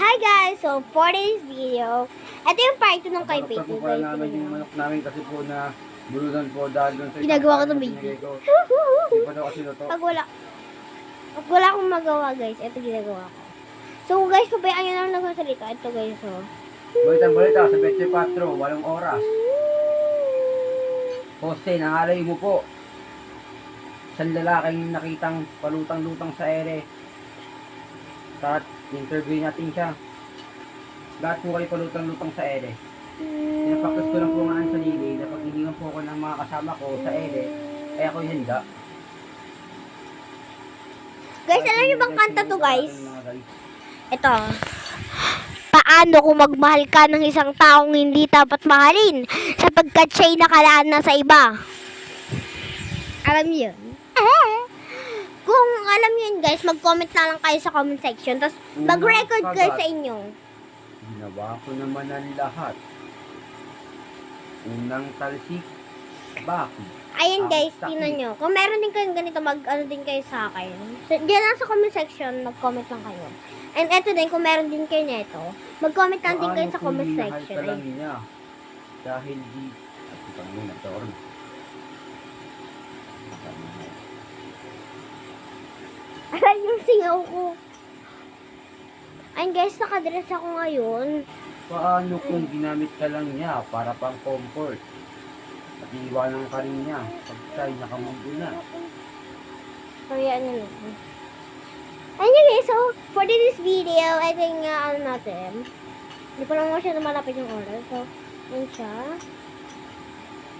Hi guys! So, for this video, ito yung part 2 ng kay Napaluktan Pete. po pala namin yung manok namin kasi po na bulunan po dahil doon sa isang Ginagawa ko kain itong na baby. binigay ko. Hindi pa daw kasi luto. Pag wala akong magawa guys, ito ginagawa ko. So guys, pabayaan nyo lang nagsasalita. Ito guys, oh. Balitang-balita sa 24, 8 oras. Poste, nangalay mo po. Isang lalaking nakitang palutang-lutang sa ere. At interview natin siya. Lahat po kayo palutang-lutang sa ere. Pinapaktas ko lang po nga ang sarili na paghihingan po ako ng mga kasama ko sa ere, ay ako handa. Guys, alam nyo bang kanta to guys? Ito. Paano kung magmahal ka ng isang taong hindi dapat mahalin sapagkat siya'y nakalaan na sa iba? Alam niyo yun? Kung alam niyo yun guys, mag-comment na lang kayo sa comment section. Tapos mag-record kayo sa inyo. Ginawa ko naman ang lahat. Unang talsik, bakit? Ayun guys, tingnan nyo. Kung meron din kayong ganito, mag-ano din kayo sa akin. So, diyan lang sa comment section, mag-comment lang kayo. And eto din, kung meron din kayo nito, mag-comment lang din kayo sa comment section. Paano kung minahal ka lang niya? Dahil di... At ito muna, Torn. Aray yung singaw ko. Ayun guys, nakadress ako ngayon. Paano kung ginamit ka lang niya para pang comfort? At iiwanan ka rin niya pag siya'y nakamundo na. Kaya ano naman. Anyway, so, for this video, I think, ano natin, hindi ko lang masyadong malapit yung oras. So, yun siya.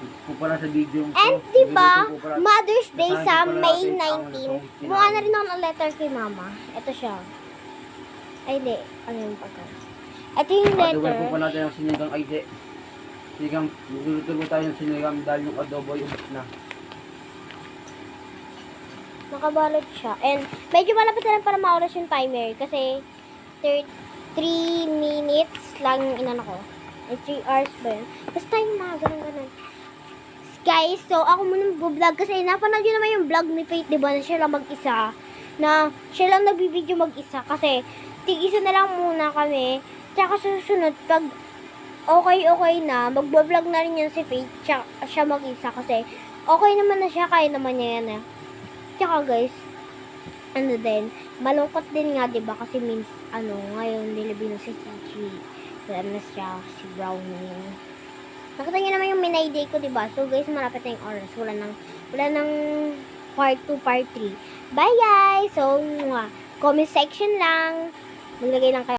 Kung pala sa video ko, And diba, video ko pala- Mother's Day nasabi sa ko pala May natin ang 19. song Mukha na rin ako ng letter kay Mama. Ito siya. Ay, hindi. Ano yung pagka? Ito yung Adobo letter. po pala tayo ng sinigang ay di. Sinigang, luluto po tayo ng sinigang dahil yung adobo ay ubos na. Nakabalot siya. And medyo malapit na lang para maoras yung timer. Kasi 3 minutes lang yung inano ko. Ay, 3 hours ba yun? Basta yung mga ganun. Guys, so ako muna mag-vlog kasi napanood nyo naman yung vlog ni Faith, diba? Na siya lang mag-isa. Na siya lang nagbibideo mag-isa. Kasi tig-isa na lang muna kami. Tsaka susunod, pag okay na, mag-vlog na rin yan si Faith. Siya mag-isa kasi okay naman na siya, kaya naman niya yan eh. Tsaka guys, ano din, malungkot din nga, diba? Kasi ngayon, nilibing na si Chichi. Wala na siya, si Brownie. Nakita niyo naman yung minay day ko, diba? So guys, malapit na yung oras. Wala nang part 2, part 3. Bye guys! So, comment section lang. Maglagay lang kayo.